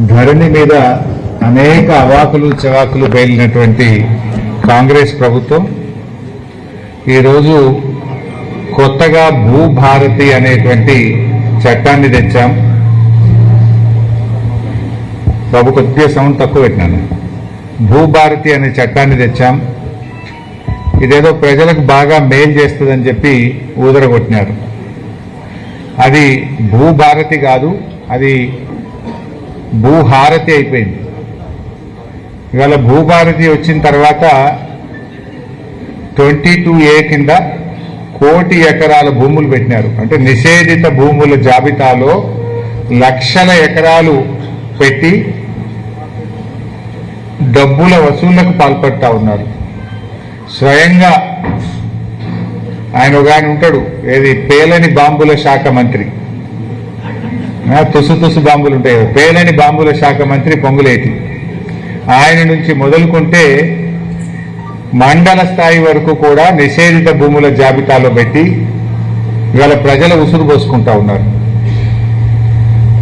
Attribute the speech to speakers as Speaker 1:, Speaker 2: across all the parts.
Speaker 1: ధరణి మీద అనేక అవాకులు చవాకులు పేలినటువంటి కాంగ్రెస్ ప్రభుత్వం ఈరోజు కొత్తగా భూభారతి అనేటువంటి చట్టాన్ని తెచ్చాం. బాబు కొద్దిగా సౌండ్ తక్కువ పెట్టినాను. భూభారతి అనే చట్టాన్ని తెచ్చాం. ఇదేదో ప్రజలకు బాగా మేలు చేస్తుందని చెప్పి ఊదరగొట్టినారు. అది భూభారతి కాదు, అది భూహారతి అయిపోయింది. ఇవాళ భూభారతి వచ్చిన తర్వాత 22A కింద 1 కోటి ఎకరాల భూములు పెట్టినారు. అంటే నిషేధిత భూముల జాబితాలో లక్షల ఎకరాలు పెట్టి డబ్బుల వసూళ్లకు పాల్పడతా ఉన్నారు. స్వయంగా ఆయన ఒక ఆయన ఉంటాడు, ఏది పేలని బాంబుల శాఖ మంత్రి, తుసు బాంబులు ఉంటాయి, పేలని బాంబుల శాఖ మంత్రి పొంగులేటి, ఆయన నుంచి మొదలుకుంటే మండల స్థాయి వరకు కూడా నిషేధిత భూముల జాబితాలో పెట్టి ఇవాళ ప్రజల ఉసురు పోసుకుంటా ఉన్నారు.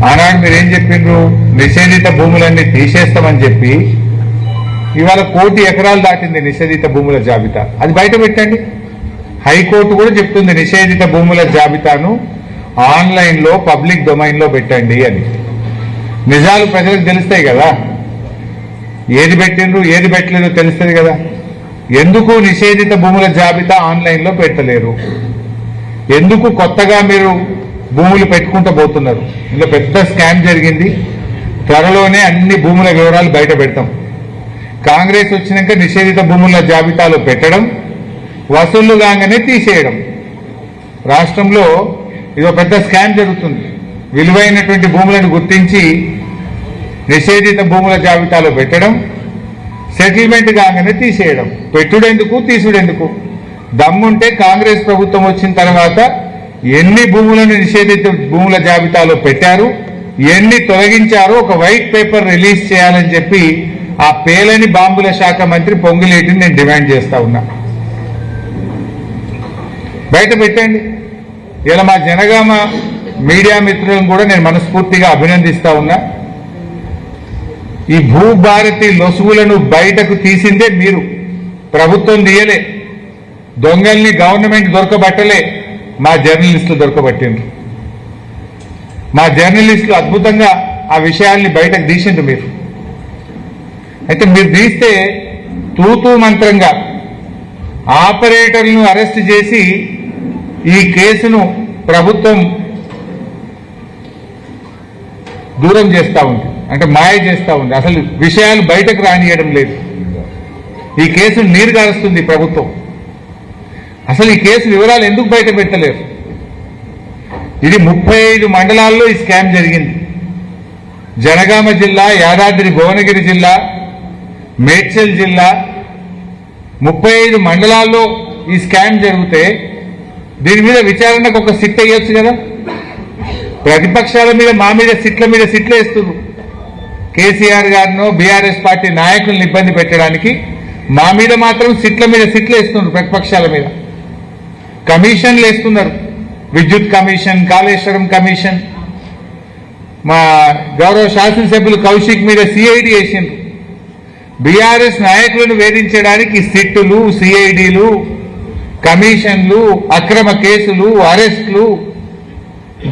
Speaker 1: ఆనాడు మీరేం చెప్పిండ్రు? నిషేధిత భూములన్నీ తీసేస్తామని చెప్పి ఇవాళ 1 కోటి ఎకరాలు దాటింది నిషేధిత భూముల జాబితా. అది బయట పెట్టండి. హైకోర్టు కూడా చెప్తుంది నిషేధిత భూముల జాబితాను ఆన్లైన్లో పబ్లిక్ డొమైన్లో పెట్టండి అని. నిజాలు ప్రజలకు తెలుస్తాయి కదా, ఏది పెట్టిండ్రు ఏది పెట్టలేదో తెలుస్తుంది కదా. ఎందుకు నిషేధిత భూముల జాబితా ఆన్లైన్లో పెట్టలేరు? ఎందుకు కొత్తగా మీరు భూములు పెట్టుకుంటూ పోతున్నారు? ఇందులో పెద్ద స్కామ్ జరిగింది. త్వరలోనే అన్ని భూముల వివరాలు బయట పెడతాం. కాంగ్రెస్ వచ్చినాక నిషేధిత భూముల జాబితాలో పెట్టడం, వసూళ్లు కాగానే తీసేయడం. రాష్ట్రంలో ఇదో పెద్ద స్కామ్ జరుగుతుంది. విలువైనటువంటి భూములను గుర్తించి నిషేధిత భూముల జాబితాలో పెట్టడం, సెటిల్మెంట్ కాగానే తీసేయడం. పెట్టుడెందుకు, తీసుడెందుకు? దమ్ముంటే కాంగ్రెస్ ప్రభుత్వం వచ్చిన తర్వాత ఎన్ని భూములను నిషేధిత భూముల జాబితాలో పెట్టారు, ఎన్ని తొలగించారో ఒక వైట్ పేపర్ రిలీజ్ చేయాలని చెప్పి ఆ పేలని బాంబుల శాఖ మంత్రి పొంగులేటిని నేను డిమాండ్ చేస్తా ఉన్నా. బయట పెట్టండి. ఇలా మా జనగామ మీడియా మిత్రులను కూడా నేను మనస్ఫూర్తిగా అభినందిస్తా ఉన్నా. ఈ భూభారతి లొసుగులను బయటకు తీసిందే మీరు, ప్రభుత్వం తీయలే. దొంగల్ని గవర్నమెంట్ దొరకబట్టలే, మా జర్నలిస్టులు దొరకబట్టిండ్రు. మా జర్నలిస్టులు అద్భుతంగా ఆ విషయాల్ని బయటకు తీసిండ్రు మీరు. అయితే మీరు తీస్తే తూతూ మంత్రంగా ఆపరేటర్లను అరెస్ట్ చేసి ఈ కేసును ప్రభుత్వం దూరం చేస్తూ ఉంది, అంటే మాయ చేస్తూ ఉంది. అసలు విషయాలు బయటకు రానియడం లేదు. ఈ కేసును నీరు గారుస్తుంది ప్రభుత్వం. అసలు ఈ కేసు వివరాలు ఎందుకు బయట పెట్టలేరు? ఇది 35 మండలాల్లో ఈ స్కామ్ జరిగింది. జనగామ జిల్లా, యాదాద్రి భువనగిరి జిల్లా, మేడ్చల్ జిల్లా 35 మండలాల్లో ఈ స్కామ్ జరిగితే దీని మీద విచారణకు ఒక సిట్ వేయొచ్చు కదా. ప్రతిపక్షాల మీద మా మీద సిట్ల వేస్తున్నారు. కేసీఆర్ గారినో బీఆర్ఎస్ పార్టీ నాయకులను ఇబ్బంది పెట్టడానికి మా మీద మాత్రం సిట్ల వేస్తున్నారు. ప్రతిపక్షాల మీద కమిషన్లు వేస్తున్నారు. విద్యుత్ కమిషన్, కాళేశ్వరం కమిషన్, మా గౌరవ శాసనసభ్యులు కౌశిక్ మీద సిఐడి వేసిండ్రు. బీఆర్ఎస్ నాయకులను వేధించడానికి సిట్టులు, సిఐడిలు, కమిషన్లు, అక్రమ కేసులు, అరెస్టులు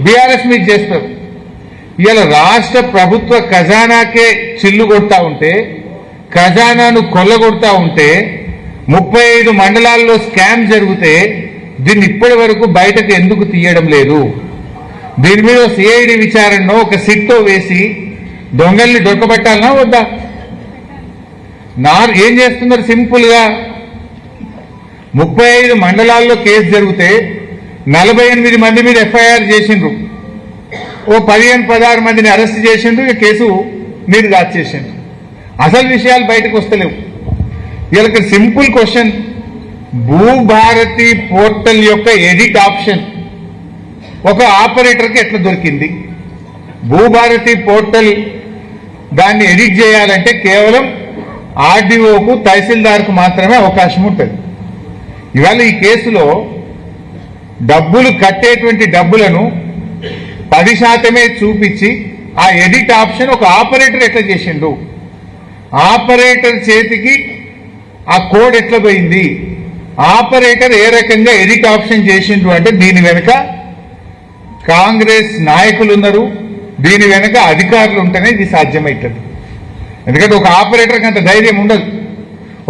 Speaker 1: బీఆర్ఎస్ మీద చేస్తారు. ఇవాళ రాష్ట్ర ప్రభుత్వ ఖజానాకే చిల్లు కొడతా ఉంటే, ఖజానాను కొల్లగొడతా ఉంటే, 35 మండలాల్లో స్కామ్ జరిగితే దీన్ని ఇప్పటి వరకు బయటకు ఎందుకు తీయడం లేదు? దీని మీద సిఐడి విచారణలో ఒక సిట్తో వేసి దొంగల్ని దొరకబట్టాలనా వద్దా? ఏం చేస్తున్నారు? సింపుల్ గా 35 మండలాల్లో కేసు జరిగితే 48 మంది మీద ఎఫ్ఐఆర్ చేసిండ్రు. ఓ 15-16 మందిని అరెస్ట్ చేసిండ్రు. ఇక కేసు మీరు దాచేసిండ్రు. అసలు విషయాలు బయటకు వస్తలేవు. వీళ్ళకి సింపుల్ క్వశ్చన్, భూభారతి పోర్టల్ యొక్క ఎడిట్ ఆప్షన్ ఒక ఆపరేటర్కి ఎట్లా దొరికింది? భూభారతి పోర్టల్ దాన్ని ఎడిట్ చేయాలంటే కేవలం ఆర్డీఓకు, తహసీల్దార్కు మాత్రమే అవకాశం ఉంటుంది. ఇవాళ ఈ కేసులో డబ్బులు కట్టేటువంటి డబ్బులను 10% చూపించి ఆ ఎడిట్ ఆప్షన్ ఒక ఆపరేటర్ ఎట్లా చేసిండు, ఆపరేటర్ చేతికి ఆ కోడ్ ఎట్లా పోయింది, ఆపరేటర్ ఏ రకంగా ఎడిట్ ఆప్షన్ చేసిండ్రు అంటే దీని వెనుక కాంగ్రెస్ నాయకులు ఉన్నారు, దీని వెనుక అధికారులు ఉంటేనే ఇది సాధ్యమవుతుంది. ఎందుకంటే ఒక ఆపరేటర్కి అంత ధైర్యం ఉండదు,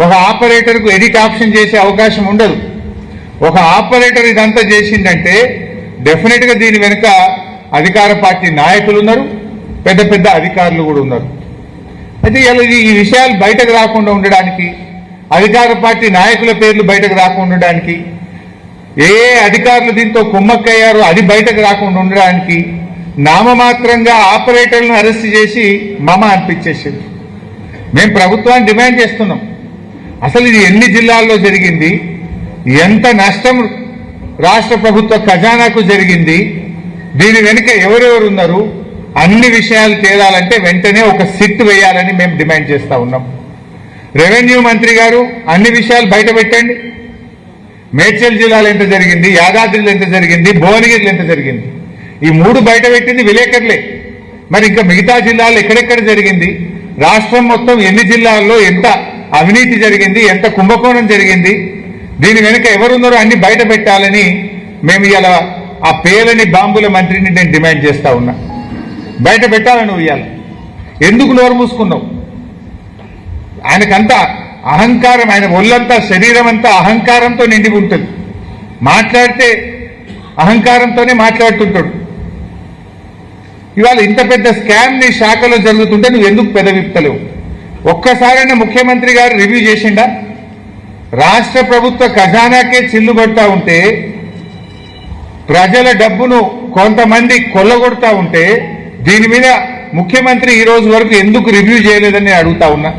Speaker 1: ఒక ఆపరేటర్కు ఎడిట్ ఆప్షన్ చేసే అవకాశం ఉండదు. ఒక ఆపరేటర్ ఇదంతా చేసిందంటే డెఫినెట్గా దీని వెనుక అధికార పార్టీ నాయకులు ఉన్నారు, పెద్ద పెద్ద అధికారులు కూడా ఉన్నారు. అయితే ఇలా ఈ విషయాలు బయటకు రాకుండా ఉండడానికి, అధికార పార్టీ నాయకుల పేర్లు బయటకు రాకుండా ఉండడానికి, ఏ అధికారులు దీంతో కుమ్మక్కయ్యారో అది బయటకు రాకుండా ఉండడానికి నామమాత్రంగా ఆపరేటర్లను అరెస్ట్ చేసి మమ అనిపించేసింది. మేము ప్రభుత్వాన్ని డిమాండ్ చేస్తున్నాం, అసలు ఇది ఎన్ని జిల్లాల్లో జరిగింది, ఎంత నష్టం రాష్ట్ర ప్రభుత్వ ఖజానాకు జరిగింది, దీని వెనుక ఎవరెవరు ఉన్నారు, అన్ని విషయాలు తేలాలంటే వెంటనే ఒక సిట్ వేయాలని మేము డిమాండ్ చేస్తా ఉన్నాం. రెవెన్యూ మంత్రి గారు అన్ని విషయాలు బయట పెట్టండి. మేడ్చల్ జిల్లాలో ఎంత జరిగింది, యాదాద్రిలో ఎంత జరిగింది, భువనగిరిలో ఎంత జరిగింది, ఈ 3 బయట పెట్టింది విలేకరులే. మరి ఇంకా మిగతా జిల్లాలో ఎక్కడెక్కడ జరిగింది, రాష్ట్రం మొత్తం ఎన్ని జిల్లాల్లో ఎంత అవినీతి జరిగింది, ఎంత కుంభకోణం జరిగింది, దీని వెనుక ఎవరున్నారో అన్ని బయట పెట్టాలని మేము ఇలా ఆ పేలని బాంబుల మంత్రిని నేను డిమాండ్ చేస్తా ఉన్నా. బయట పెట్టాలని ఇవ్వాలి. ఎందుకు నోరు మూసుకున్నావు? ఆయనకంతా అహంకారం, ఆయన ఒళ్ళంతా శరీరం అంతా అహంకారంతో నిండి ఉంటుంది. మాట్లాడితే అహంకారంతోనే మాట్లాడుతుంటాడు. ఇవాళ ఇంత పెద్ద స్కామ్ నీ శాఖలో జరుగుతుంటే నువ్వు ఎందుకు పెదవిప్తలేవు? ఒక్కసారైనా ముఖ్యమంత్రి గారు రివ్యూ చేసిండా? రాష్ట్ర ప్రభుత్వ ఖజానాకే చిల్లుబడతా ఉంటే, ప్రజల డబ్బును కొంతమంది కొల్లగొడతా ఉంటే దీని మీద ముఖ్యమంత్రి ఈ రోజు వరకు ఎందుకు రివ్యూ చేయలేదని అడుగుతా ఉన్నా.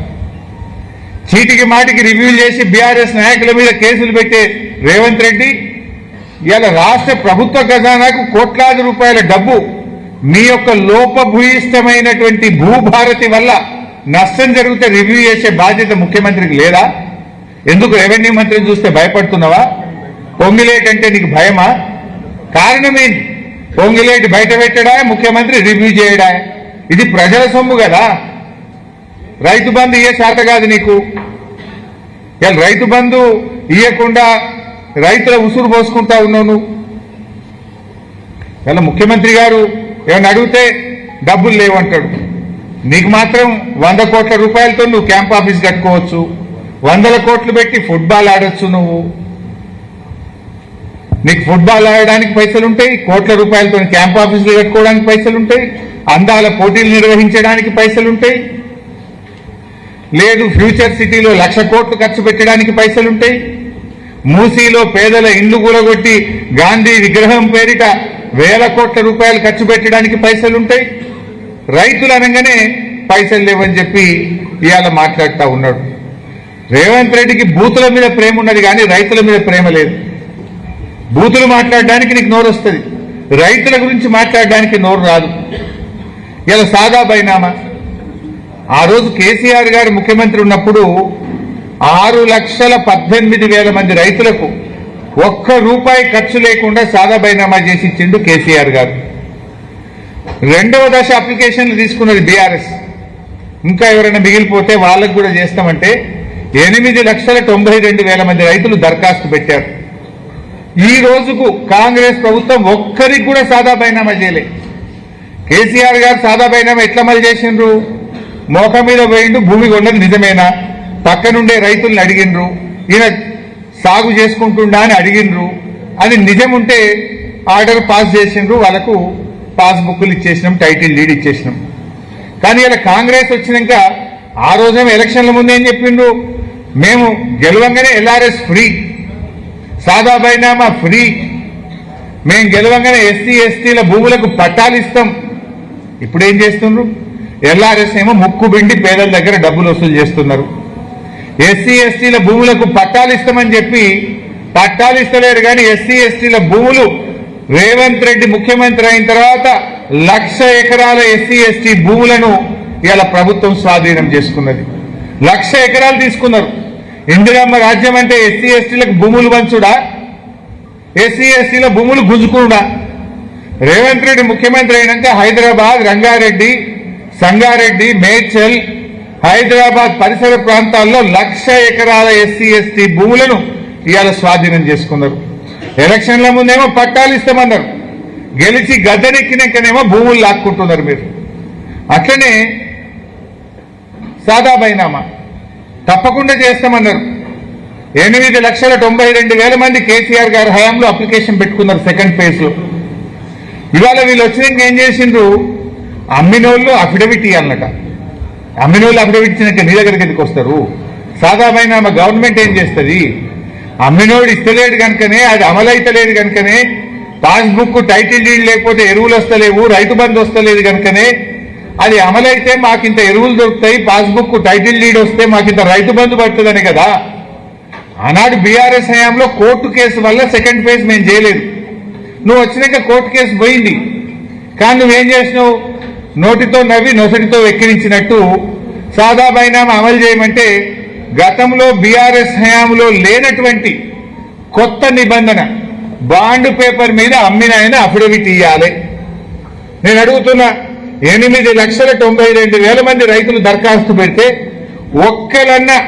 Speaker 1: చీటికి మాటికి రివ్యూ చేసి బీఆర్ఎస్ నాయకుల మీద కేసులు పెట్టే రేవంత్ రెడ్డి ఇవాళ రాష్ట్ర ప్రభుత్వ ఖజానాకు కోట్లాది రూపాయల డబ్బు మీ యొక్క లోపభూయిష్టమైనటువంటి భూభారతి వల్ల నష్టం జరిగితే రివ్యూ చేసే బాధ్యత ముఖ్యమంత్రికి లేదా? ఎందుకు రెవెన్యూ మంత్రిని చూస్తే భయపడుతున్నావా? పొంగిలేట్ అంటే నీకు భయమా? కారణమేంటి? పొంగిలేటి బయట పెట్టడా, ముఖ్యమంత్రి రివ్యూ చేయడా? ఇది ప్రజల సొమ్ము కదా. రైతు బంధు ఇయ్యే శాత కాదు నీకు. ఇలా రైతు బంధు ఇయ్యకుండా రైతుల ఉసురు పోసుకుంటా ఉన్నావు నువ్వు. ఇలా ముఖ్యమంత్రి గారు ఏమన్నా అడిగితే డబ్బులు లేవంటాడు. నీకు మాత్రం 100 కోట్ల రూపాయలతో నువ్వు క్యాంప్ ఆఫీస్ కట్టుకోవచ్చు, 100 కోట్లు పెట్టి ఫుట్బాల్ ఆడొచ్చు. నువ్వు నీకు ఫుట్బాల్ ఆడడానికి పైసలు ఉంటాయి, కోట్ల రూపాయలతో క్యాంప్ ఆఫీసులు కట్టుకోవడానికి పైసలు ఉంటాయి, అందాల పోటీలు నిర్వహించడానికి పైసలు ఉంటాయి, లేదు ఫ్యూచర్ సిటీలో 1,00,000 కోట్లు ఖర్చు పెట్టడానికి పైసలుంటాయి, మూసీలో పేదల ఇండ్లు కూలగొట్టి గాంధీ విగ్రహం పేరిట 1,000 కోట్ల రూపాయలు ఖర్చు పెట్టడానికి పైసలుంటాయి. రైతులు అనగానే పైసలు లేవని చెప్పి ఇవాళ మాట్లాడుతూ ఉన్నాడు. రేవంత్ రెడ్డికి బూతుల మీద ప్రేమ ఉన్నది కానీ రైతుల మీద ప్రేమ లేదు. బూతులు మాట్లాడడానికి నీకు నోరు వస్తుంది, రైతుల గురించి మాట్లాడడానికి నోరు రాదు. ఇలా సాదా బైనామా. ఆ రోజు కేసీఆర్ గారు ముఖ్యమంత్రి ఉన్నప్పుడు 6,18,000 మంది రైతులకు ₹1 ఖర్చు లేకుండా సాదా బైనామా చేసి ఇచ్చిండు కేసీఆర్ గారు. 2వ దశ అప్లికేషన్లు తీసుకున్నది బీఆర్ఎస్. ఇంకా ఎవరైనా మిగిలిపోతే వాళ్ళకు కూడా చేస్తామంటే 8,92,000 మంది రైతులు దరఖాస్తు పెట్టారు. ఈ రోజుకు కాంగ్రెస్ ప్రభుత్వం ఒక్కరికి కూడా సాదా బైనామా చేయలే. కేసీఆర్ గారు సాదా బైనామా ఎట్లా అమలు చేసిండ్రు? మోక మీద పోయిండు, భూమి కొన్నది నిజమేనా, పక్కనుండే రైతుల్ని అడిగినరు, ఈయన సాగు చేసుకుంటుండా అని అడిగినరు, అది నిజం ఉంటే ఆర్డర్ పాస్ చేసిండ్రు, వాళ్ళకు పాస్బుక్లు ఇచ్చేసినాం, టైటిల్ డీడ్ ఇచ్చేసినాం. కానీ ఇలా కాంగ్రెస్ వచ్చినాక ఆ రోజేమో ఎలక్షన్ల ముందు ఏం చెప్పిండ్రు? మేము గెలవంగానే ఎల్ఆర్ఎస్ ఫ్రీ, సాదా బైనామా ఫ్రీ, మేము గెలవంగానే ఎస్సీ ఎస్టీల భూములకు పట్టాలు ఇస్తాం. ఇప్పుడు ఏం చేస్తున్నారు? ఎల్ఆర్ఎస్ ఏమో ముక్కు బిండి పేదల దగ్గర డబ్బులు వసూలు చేస్తున్నారు. ఎస్సీ ఎస్టీల భూములకు పట్టాలు ఇస్తామని చెప్పి పట్టాలు ఇస్తలేరు. కానీ ఎస్సీ ఎస్టీల భూములు రేవంత్ రెడ్డి ముఖ్యమంత్రి అయిన తర్వాత 1,00,000 ఎకరాల ఎస్సీ ఎస్టీ భూములను ఇవాళ ప్రభుత్వం స్వాధీనం చేసుకున్నది. 1,00,000 ఎకరాలు తీసుకున్నారు. ఇందిరమ్మ రాజ్యం అంటే ఎస్సీ ఎస్టీలకు భూములు పంచుడా, ఎస్సీ ఎస్టీల భూములు గుంజుకునుడా? రేవంత్ రెడ్డి ముఖ్యమంత్రి అయినాక హైదరాబాద్, రంగారెడ్డి, సంగారెడ్డి, మేడ్చల్, హైదరాబాద్ పరిసర ప్రాంతాల్లో 1,00,000 ఎకరాల ఎస్సీ ఎస్టీ భూములను ఇవాళ స్వాధీనం చేసుకున్నారు. ఎలక్షన్ల ముందేమో పట్టాలు ఇస్తామన్నారు, గెలిచి గద్దెనెక్కినాకనేమో భూములు లాక్కుంటున్నారు మీరు. అట్లనే సాదా బైనామా తప్పకుండా చేస్తామన్నారు. 8,92,000 మంది కేసీఆర్ గారి హయాంలో అప్లికేషన్ పెట్టుకున్నారు సెకండ్ ఫేజ్ లో. ఇవాళ వీళ్ళు వచ్చినాక ఏం చేసిండ్రు, అమ్మినోళ్ళు అఫిడవిట్ ఇవ్వాలన్నట. అమ్మినోళ్ళు అఫిడవిట్ ఇచ్చినాక నీ దగ్గరికి ఎందుకు వస్తారు? సాదా బైనామా గవర్నమెంట్ ఏం చేస్తుంది? అమ్మినోడు ఇస్తలేడు కనుకనే, అది అమలైతలేదు కనుకనే, పాస్బుక్ టైటిల్ డీడ్ లేకపోతే ఎరువులు వస్తలేవు, రైతు బంధు వస్తలేదు కనుకనే, అది అమలైతే మాకింత ఎరువులు దొరుకుతాయి, పాస్బుక్ టైటిల్ డీడ్ వస్తే మాకింత రైతు బంధు పడుతుందని కదా. ఆనాడు బీఆర్ఎస్ హయాంలో కోర్టు కేసు వల్ల సెకండ్ ఫేజ్ మేము చేయలేదు. నువ్వు వచ్చినాక కోర్టు కేసు పోయింది. కానీ నువ్వేం చేసినావు? నోటితో నవ్వి నొసటితో వెక్కిరించినట్టు సాదా బైనామా అమలు చేయమంటే గతంలో బీఆర్ఎస్ హయాంలో లేనటువంటి కొత్త నిబంధన, బాండ్ పేపర్ మీద అమ్మిన ఆయన అఫిడవిట్ ఇవ్వాలి. నేను అడుగుతున్నా, 8,92,000 మంది రైతులు దరఖాస్తు పెడితే ఒక్కలన్నా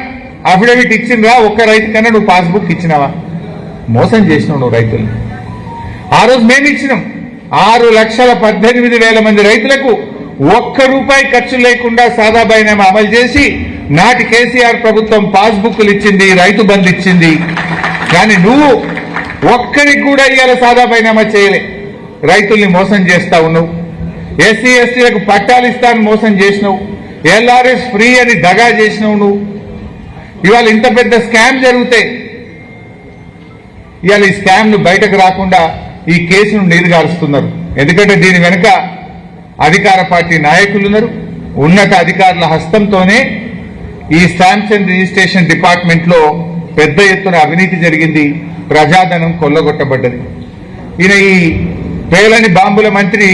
Speaker 1: అఫిడవిట్ ఇచ్చిండ్రా? ఒక్క రైతు కన్నా నువ్వు పాస్బుక్ ఇచ్చినావా? మోసం చేసినావు నువ్వు రైతుల్ని. ఆ రోజు మేము ఇచ్చినాం. 6,18,000 మంది రైతులకు ₹1 ఖర్చు లేకుండా సాదా బైనామా అమలు చేసి నాటి కేసీఆర్ ప్రభుత్వం పాస్బుక్లు ఇచ్చింది, రైతు బంధు ఇచ్చింది. కానీ నువ్వు ఒక్కరికి కూడా ఇవాళ సాదా బైనామా చేయలే. రైతుల్ని మోసం చేస్తా ఉన్నావు. ఎస్సీ ఎస్టీలకు పట్టాలు ఇస్తాను మోసం చేసినావు. ఎల్ఆర్ఎస్ ఫ్రీ అని దగా చేసినావు నువ్వు. ఇవాళ ఇంత పెద్ద స్కామ్ జరిగితే ఇవాళ ఈ స్కామ్ ను బయటకు రాకుండా ఈ కేసును నీరుగారుస్తున్నారు. ఎందుకంటే దీని వెనుక అధికార పార్టీ నాయకులు ఉన్నారు. ఉన్నత అధికారుల హస్తంతోనే ఈ స్టాంప్స్ అండ్ రిజిస్ట్రేషన్ డిపార్ట్మెంట్ లో పెద్ద ఎత్తున అవినీతి జరిగింది, ప్రజాధనం కొల్లగొట్టబడ్డది. ఈయన ఈ పేలని బాంబుల మంత్రి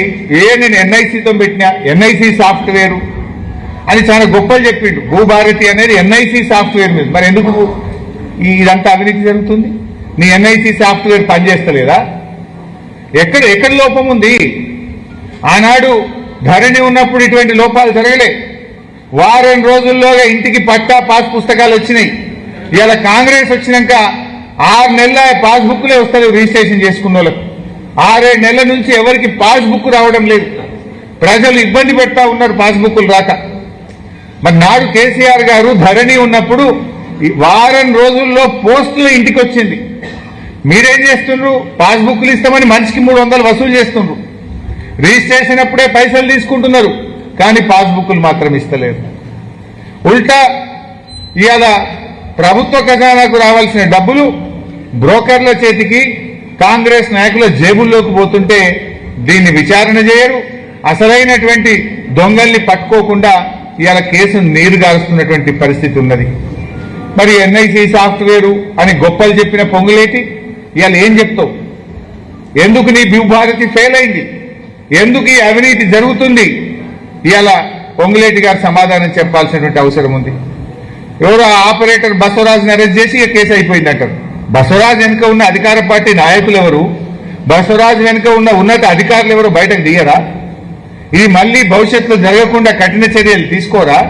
Speaker 1: నేను ఎన్ఐసితో పెట్టినా, ఎన్ఐసి సాఫ్ట్వేర్ అని చాలా గొప్పలు చెప్పిండు. భూభారతి అనేది ఎన్ఐసి సాఫ్ట్వేర్ మీద. మరి ఎందుకు ఇదంతా అవినీతి జరుగుతుంది? నీ ఎన్ఐసి సాఫ్ట్వేర్ పనిచేస్తలేదా? ఎక్కడ లోపం ఉంది? ఆనాడు ధరణి ఉన్నప్పుడు ఇటువంటి లోపాలు జరగలే. వారం రోజుల్లోగా ఇంటికి పట్టా పాస్ పుస్తకాలు వచ్చినాయి. ఇవాళ కాంగ్రెస్ వచ్చినాక 6 నెలల పాస్బుక్లే వస్తారు రిజిస్ట్రేషన్ చేసుకున్న వాళ్ళకు. 6-7 నెలల నుంచి ఎవరికి పాస్బుక్ రావడం లేదు. ప్రజలు ఇబ్బంది పెడతా ఉన్నారు పాస్బుక్లు రాక. మరి నాడు కేసీఆర్ గారు ధరణి ఉన్నప్పుడు వారం రోజుల్లో పోస్టులు ఇంటికి వచ్చింది. మీరేం చేస్తున్నారు? పాస్బుక్లు ఇస్తామని మనిషికి 300 వసూలు చేస్తున్నారు. రిజిస్ట్రేషన్ అప్పుడే పైసలు తీసుకుంటున్నారు, కానీ పాస్బుక్లు మాత్రం ఇస్తలేరు. ఉల్టా ఇవాళ ప్రభుత్వ ఖజానాకు రావాల్సిన డబ్బులు బ్రోకర్ల చేతికి, కాంగ్రెస్ నాయకుల జేబుల్లోకి పోతుంటే దీన్ని విచారణ చేయరు. అసలైనటువంటి దొంగల్ని పట్టుకోకుండా ఇవాళ కేసును నీరుగారుస్తున్నటువంటి పరిస్థితి ఉన్నది. మరి ఎన్ఐసి సాఫ్ట్వేరు అని గొప్పలు చెప్పిన పొంగులేటి ఇవాళ ఏం చెప్తావు? ఎందుకు నీ భూభారతి ఫెయిల్ అయింది? ఎందుకు ఈ అవినీతి జరుగుతుంది? ఇవాళ పొంగులేటి గారు సమాధానం చెప్పాల్సినటువంటి అవసరం ఉంది. ఎవరో ఆపరేటర్ బసవరాజుని అరెస్ట్ చేసి కేసు అయిపోయిందంటారు. బసవరాజు వెనుక ఉన్న అధికార పార్టీ నాయకులు ఎవరు? బసవరాజు వెనుక ఉన్న ఉన్నత అధికారులు ఎవరు బయటకు దియరా? ఇది మళ్లీ భవిష్యత్తులో జరగకుండా కఠిన చర్యలు తీసుకోరా?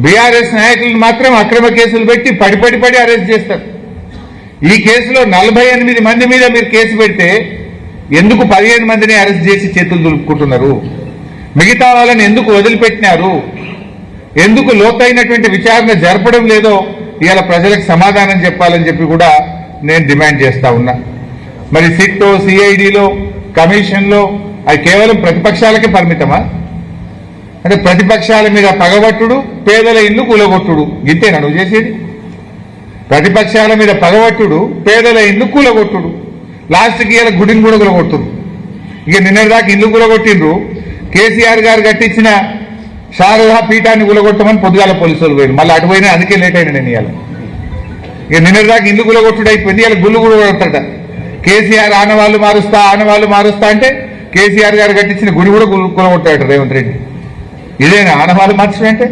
Speaker 1: బీఆర్ఎస్ నాయకులను మాత్రం అక్రమ కేసులు పెట్టి పడి అరెస్ట్ చేస్తారు. ఈ కేసులో 48 మంది మీద మీరు కేసు పెడితే ఎందుకు 15 మందిని అరెస్ట్ చేసి చేతులు దులుపుకుంటున్నారు? మిగతా వాళ్ళని ఎందుకు వదిలిపెట్టినారు? ఎందుకు లోతైనటువంటి విచారణ జరపడం లేదో ఇవాళ ప్రజలకు సమాధానం చెప్పాలని చెప్పి కూడా నేను డిమాండ్ చేస్తా ఉన్నా. మరి సిట్టో, సిఐడిలో, కమిషన్లో అది కేవలం ప్రతిపక్షాలకే పరిమితమా? అంటే ప్రతిపక్షాల మీద పగబట్టుడు, పేదల ఇల్లు కూలగొట్టుడు, ఇంతేనా నువ్వు చేసేది? ప్రతిపక్షాల మీద పగబట్టుడు, పేదల ఇల్లు కూలగొట్టుడు, లాస్ట్కి ఇలా గుడిని కూడా కూలగొట్టుడు. ఇక నిన్నటిదాకా ఇల్లు కూలగొట్టిండ్రు. కేసీఆర్ గారు కట్టించిన శారదా పీఠాన్ని కూలగొట్టమని పొద్దుగాల పోలీసులు పోయింది. మళ్ళీ అటు పోయినా, అందుకే లేట్ అయినా నేను ఇవాళ. ఇక నిన్నటిదాకా ఇల్లు కూలగొట్టుడు అయిపోయింది, ఇలా గుళ్ళు కూడా కొడతాడ. కేసీఆర్ ఆనవాళ్ళు మారుస్తా అంటే కేసీఆర్ గారు కట్టించిన గుడి కూడా కూలగొట్టాడు రేవంత్ రెడ్డి. ఇదేనా ఆనవాళ్ళు మార్చడం అంటే?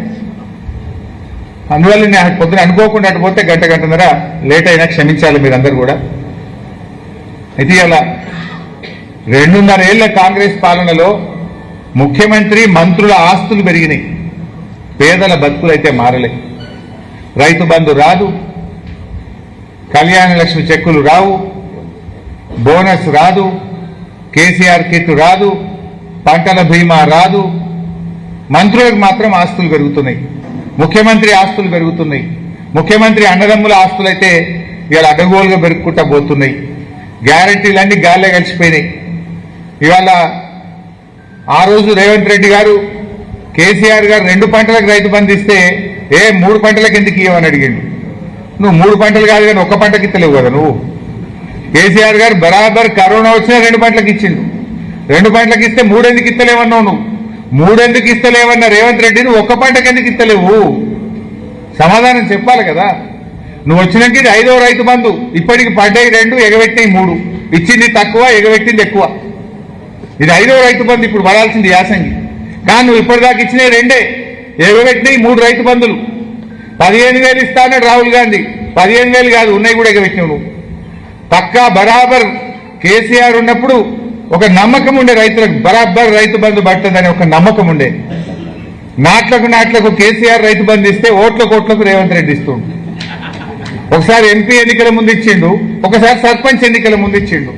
Speaker 1: అందువల్ల నేను పొద్దున అనుకోకుండా అటు పోతే గంటన్నర లేట్ అయినా క్షమించాలి మీరందరూ కూడా. అయితే ఇలా రెండున్నర ఏళ్ల కాంగ్రెస్ పాలనలో ముఖ్యమంత్రి మంత్రుల ఆస్తులు పెరిగినాయి, పేదల బతుకులైతే మారలే. రైతు బంధు రాదు, కళ్యాణ లక్ష్మి చెక్కులు రావు, బోనస్ రాదు, కేసీఆర్ కిట్ రాదు, పంటల బీమా రాదు. మంత్రులకు మాత్రం ఆస్తులు పెరుగుతున్నాయి, ముఖ్యమంత్రి ఆస్తులు పెరుగుతున్నాయి. ముఖ్యమంత్రి అన్నదమ్ముల ఆస్తులైతే ఇవాళ అడ్డగోలుగా పెరుగుకుంటా పోతున్నాయి. గ్యారంటీలన్నీ గాల్లే కలిసిపోయినాయి. ఇవాళ ఆ రోజు రేవంత్ రెడ్డి గారు కేసీఆర్ గారు 2 పంటలకు రైతు బంధు ఇస్తే 3 పంటలకు ఎందుకు ఇవ్వమని అడిగిండు. నువ్వు 3 పంటలు కాదు కానీ 1 పంటకి ఇస్తలేవు కదా నువ్వు. కేసీఆర్ గారు బరాబర్ కరోనా వచ్చినా 2 పంటలకు ఇచ్చిండు. 2 పంటలకు ఇస్తే 3 ఎందుకు ఇస్తలేవన్నావు నువ్వు? 3 ఎందుకు ఇస్తలేవన్న రేవంత్ రెడ్డి నువ్వు 1 పంటకు ఎందుకు ఇస్తలేవు? సమాధానం చెప్పాలి కదా. నువ్వు వచ్చినాక ఇది 5వ రైతు బంధు. ఇప్పటికి పడ్డాయి 2, ఎగబెట్టినాయి 3. ఇచ్చింది తక్కువ, ఎగబెట్టింది ఎక్కువ. ఇది 5వ రైతు బంధు ఇప్పుడు పడాల్సింది యాసంగి. కానీ నువ్వు ఇప్పటిదాకా ఇచ్చినాయి 2, ఎగబెట్టినాయి 3 రైతు బంధులు. 15,000 ఇస్తానని రాహుల్ గాంధీ 15,000 కాదు, ఉన్నాయి కూడా ఎగబెట్టినావు నువ్వు. పక్కా బరాబర్ కేసీఆర్ ఉన్నప్పుడు ఒక నమ్మకం ఉండే, రైతులకు బరాబర్ రైతు బంధు పడుతుందని ఒక నమ్మకం ఉండే. నాట్లకు కేసీఆర్ రైతు బంధు ఇస్తే ఓట్లకు రేవంత్ రెడ్డి ఇస్తుండు. ఒకసారి ఎంపీ ఎన్నికల ముందు ఇచ్చిండు, ఒకసారి సర్పంచ్ ఎన్నికల ముందు ఇచ్చిండు.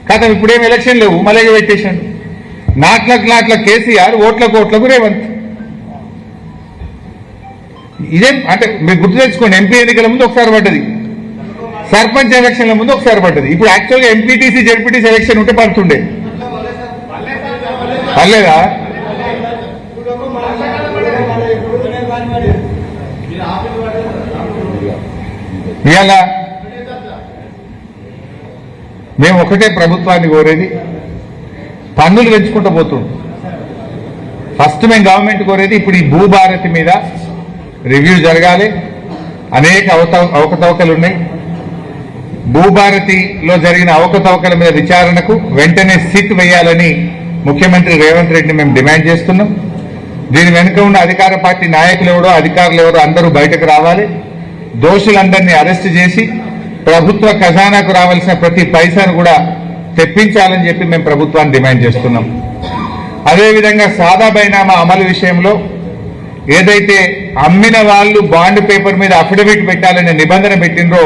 Speaker 1: కదా ఇప్పుడేం ఎలక్షన్ లేవు, మళ్ళీ పెట్టేశాడు. నాట్లకు కేసీఆర్, ఓట్లకు రేవంత్. ఇదేం అంటే మీరు గుర్తు తెచ్చుకోండి. ఎంపీ ఎన్నికల ముందు ఒకసారి పడ్డది, సర్పంచ్ ఎలక్షన్ల ముందు ఒకసారి పడ్డది. ఇప్పుడు యాక్చువల్గా ఎంపీటీసీ జెడ్పీటీసీ ఎలక్షన్ ఉంటే పడుతుండే, పర్లేదా? ఇవాళ మేము ఒకటే ప్రభుత్వాన్ని కోరేది, పన్నులు పెంచుకుంటూ పోతుండు. ఫస్ట్ మేము గవర్నమెంట్ కోరేది ఇప్పుడు ఈ భూభారతి మీద రివ్యూ జరగాలి. అనేక అవకతవకలు ఉన్నాయి. భూభారతిలో జరిగిన అవకతవకల మీద విచారణకు వెంటనే సిట్ వేయాలని ముఖ్యమంత్రి రేవంత్ రెడ్డిని మేము డిమాండ్ చేస్తున్నాం. దీని వెనుక ఉన్న అధికార పార్టీ నాయకులు ఎవరో, అధికారులు ఎవరో అందరూ బయటకు రావాలి. దోషులందరినీ అరెస్ట్ చేసి ప్రభుత్వ ఖజానాకు రావాల్సిన ప్రతి పైసాను కూడా తెప్పించాలని చెప్పి మేము ప్రభుత్వాన్ని డిమాండ్ చేస్తున్నాం. అదేవిధంగా సాదా బైనామా అమలు విషయంలో ఏదైతే అమ్మిన వాళ్ళు బాండ్ పేపర్ మీద అఫిడవిట్ పెట్టాలనే నిబంధన పెట్టినరో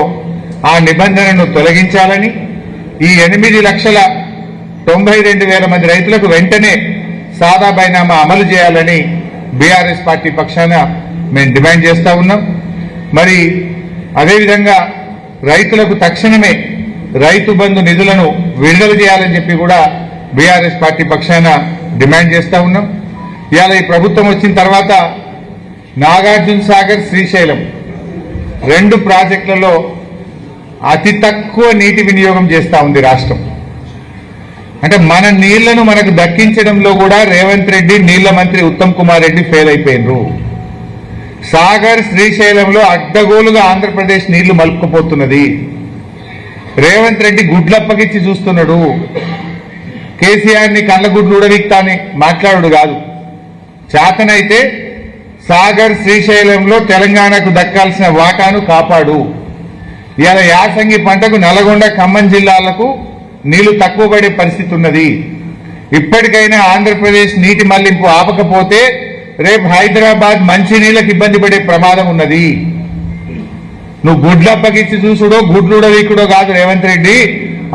Speaker 1: ఆ నిబంధనను తొలగించాలని, ఈ 8,92,000 మంది రైతులకు వెంటనే సాదా బైనామా అమలు చేయాలని బీఆర్ఎస్ పార్టీ పక్షాన మేము డిమాండ్ చేస్తా ఉన్నాం. మరి అదేవిధంగా రైతులకు తక్షణమే రైతు బంధు నిధులను విడుదల చేయాలని చెప్పి కూడా బీఆర్ఎస్ పార్టీ పక్షాన డిమాండ్ చేస్తా ఉన్నాం. ఇవాళ ఈ ప్రభుత్వం వచ్చిన తర్వాత నాగార్జున సాగర్, శ్రీశైలం 2 ప్రాజెక్టులలో అతి తక్కువ నీటి వినియోగం చేస్తా ఉంది రాష్ట్రం. అంటే మన నీళ్లను మనకు దక్కించడంలో కూడా రేవంత్ రెడ్డి, నీళ్ల మంత్రి ఉత్తమ్ కుమార్ రెడ్డి ఫెయిల్ అయిపోయినరు. సాగర్, శ్రీశైలంలో అడ్డగోలుగా ఆంధ్రప్రదేశ్ నీళ్లు మలుపుకుపోతున్నది. రేవంత్ రెడ్డి గుడ్లప్పగిచ్చి చూస్తున్నాడు. కేసీఆర్ ని కళ్ళగుడ్లు ఉడవిక్తా అని మాట్లాడు కాదు, చేతనైతే సాగర్, శ్రీశైలంలో తెలంగాణకు దక్కాల్సిన వాటాను కాపాడు. ఇవాళ యాసంగి పంటకు నల్గొండ, ఖమ్మం జిల్లాలకు నీళ్లు తక్కువ పడే పరిస్థితి ఉన్నది. ఇప్పటికైనా ఆంధ్రప్రదేశ్ నీటి మళ్లింపు ఆపకపోతే రేపు హైదరాబాద్ మంచినీళ్ళకి ఇబ్బంది పడే ప్రమాదం ఉన్నది. నువ్వు గుడ్లప్పగిచ్చి చూసుడో గుడ్లుడవీకుడో కాదు రేవంత్ రెడ్డి.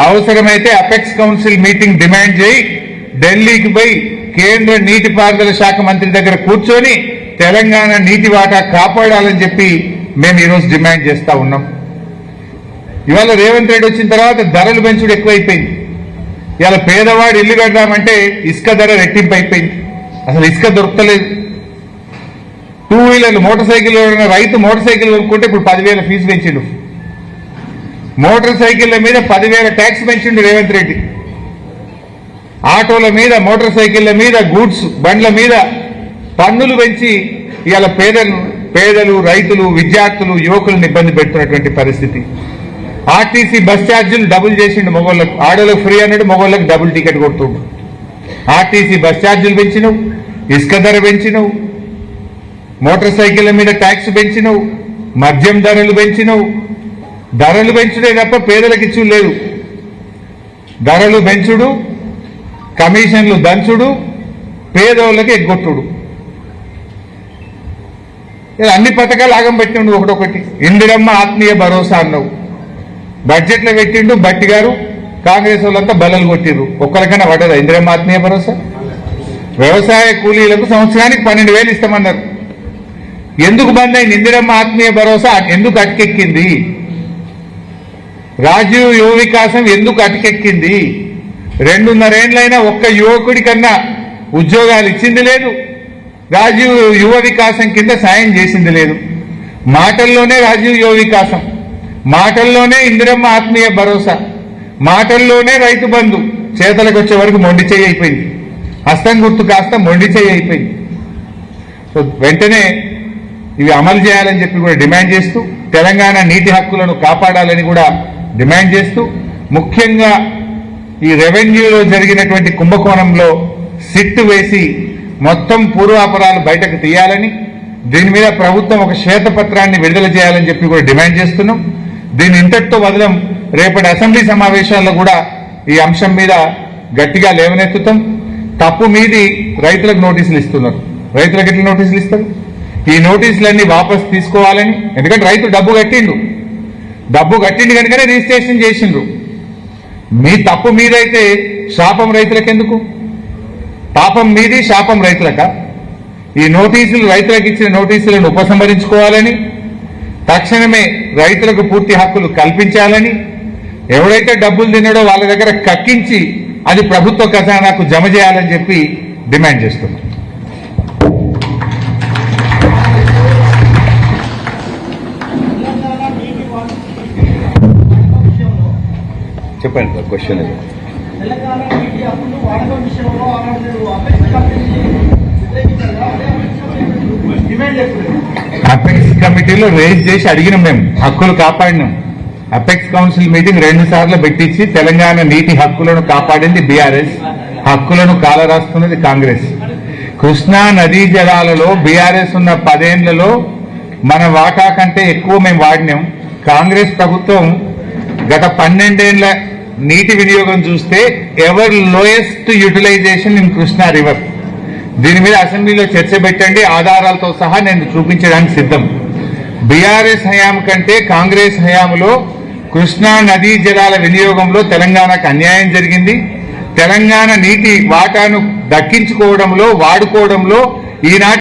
Speaker 1: అవసరమైతే అపెక్స్ కౌన్సిల్ మీటింగ్ డిమాండ్ చేయి, ఢిల్లీకి పోయి కేంద్ర నీటిపారుదల శాఖ మంత్రి దగ్గర కూర్చొని తెలంగాణ నీటి వాటా కాపాడాలని చెప్పి మేము ఈరోజు డిమాండ్ చేస్తా ఉన్నాం. ఇవాళ రేవంత్ రెడ్డి వచ్చిన తర్వాత ధరలు పెంచుడు ఎక్కువైపోయింది. ఇవాళ పేదవాడు ఇల్లు కడదామంటే ఇసుక ధర రెట్టింపు అయిపోయింది. అసలు ఇసుక దొరకలేదు. 2 వీలర్లు, మోటార్ సైకిల్ రైతు మోటార్ సైకిల్ కొనుక్కుంటే ఇప్పుడు 10,000 ఫీజు పెంచిండు. మోటార్ సైకిళ్ల మీద 10,000 ట్యాక్స్ పెంచిండు రేవంత్ రెడ్డి. ఆటోల మీద, మోటార్ సైకిళ్ల మీద, గూడ్స్ బండ్ల మీద పన్నులు పెంచి ఇవాళ పేదలు, రైతులు, విద్యార్థులు, యువకులను ఇబ్బంది పెడుతున్నటువంటి పరిస్థితి. ఆర్టీసీ బస్ ఛార్జీలు డబుల్ చేసిండు. మగవాళ్ళకు, ఆడోళ్ళకు ఫ్రీ అన్నాడు, మగవాళ్ళకి డబుల్ టికెట్ కొడుతుండు. ఆర్టీసీ బస్ ఛార్జీలు పెంచినవు, ఇసుక ధర పెంచినవు, మోటార్ సైకిళ్ల మీద ట్యాక్స్ పెంచినవు, మద్యం ధరలు పెంచినవు. ధరలు పెంచుడే తప్ప పేదలకు ఇచ్చు లేదు. ధరలు పెంచుడు, కమిషన్లు దంచుడు, పేదోళ్ళకి ఎగ్గొట్టుడు. అన్ని పథకాలు ఆగం పెట్టిండు ఒకటొకటి. ఇందిరమ్మ ఆత్మీయ భరోసా అన్నావు, బడ్జెట్లో పెట్టిండు బట్టి గారు, కాంగ్రెస్ వాళ్ళంతా బలలు కొట్టిర్రు. ఒక్కరికైనా పడ్డదా ఇందిరమ్మ ఆత్మీయ భరోసా? వ్యవసాయ కూలీలకు సంవత్సరానికి 12,000 ఇస్తామన్నారు. ఎందుకు బంద్ అయింది ఇందిరమ్మ ఆత్మీయ భరోసా? ఎందుకు అటకెక్కింది? రాజీవ్ యువ వికాసం ఎందుకు అటకెక్కింది? 2.5 ఏళ్లైనా ఒక్క యువకుడి కన్నా ఉద్యోగాలు ఇచ్చింది లేదు. రాజీవ్ యువ వికాసం కింద సాయం చేసింది లేదు. మాటల్లోనే రాజీవ్ యువ వికాసం, మాటల్లోనే ఇందిరమ్మ ఆత్మీయ భరోసా, మాటల్లోనే రైతు బంధు, చేతలకు వచ్చే వరకు మొండి చేయి అయిపోయింది. హస్తం గుర్తు కాస్త మొండి చేయి అయిపోయింది. సో వెంటనే ఇవి అమలు చేయాలని చెప్పి కూడా డిమాండ్ చేస్తూ, తెలంగాణ నీటి హక్కులను కాపాడాలని కూడా డిమాండ్ చేస్తూ, ముఖ్యంగా ఈ రెవెన్యూలో జరిగినటువంటి కుంభకోణంలో సిట్టు వేసి మొత్తం పూర్వాపరాలు బయటకు తీయాలని, దీని మీద ప్రభుత్వం ఒక శ్వేతపత్రాన్ని విడుదల చేయాలని చెప్పి కూడా డిమాండ్ చేస్తున్నాం. దీన్ని ఇంతటితో వదలం. రేపటి అసెంబ్లీ సమావేశాల్లో కూడా ఈ అంశం మీద గట్టిగా లేవనెత్తుతాం. తప్పు మీది రైతులకు నోటీసులు ఇస్తున్నారు. రైతులకు ఎట్లా నోటీసులు ఇస్తారు? ఈ నోటీసులన్నీ వాపసు తీసుకోవాలని. ఎందుకంటే రైతు డబ్బు కట్టిండు కనుకనే రిజిస్ట్రేషన్ చేసిండ్రు. మీ తప్పు మీదైతే శాపం రైతులకు ఎందుకు? పాపం మీది, శాపం రైతులక? ఈ నోటీసులు, రైతులకు ఇచ్చిన నోటీసులను ఉపసంహరించుకోవాలని, తక్షణమే రైతులకు పూర్తి హక్కులు కల్పించాలని, ఎవరైతే డబ్బులు తిన్నాడో వాళ్ళ దగ్గర కక్కించి అది ప్రభుత్వ ఖజానాకు జమ చేయాలని చెప్పి డిమాండ్ చేస్తున్నాం. చెప్పండి క్వశ్చన్. అపెక్స్ కమిటీలో రేజ్ చేసి అడిగినాం, మేము హక్కులు కాపాడినాం. అపెక్స్ కౌన్సిల్ మీటింగ్ 2 సార్లు పెట్టించి తెలంగాణ నీటి హక్కులను కాపాడింది బీఆర్ఎస్, హక్కులను కాలరాస్తున్నది కాంగ్రెస్. కృష్ణా నదీ జలాలలో బీఆర్ఎస్ ఉన్న 10 ఏళ్లలో మన వాటా కంటే ఎక్కువ మేము వాడినాం. కాంగ్రెస్ ప్రభుత్వం గత 12 ఏళ్ల నీటి వినియోగం చూస్తే ever lowest utilisation in Krishna river. దీని మీద అసెంబ్లీలో చర్చ పెట్టండి, ఆధారాలతో సహా నేను చూపించడానికి సిద్ధం. బీఆర్ఎస్ హయాం కంటే కాంగ్రెస్ హయాంలో కృష్ణా నదీ జలాల వినియోగంలో తెలంగాణకు అన్యాయం జరిగింది. తెలంగాణ నీటి వాటాను దక్కించుకోవడంలో, వాడుకోవడంలో ఈనాటి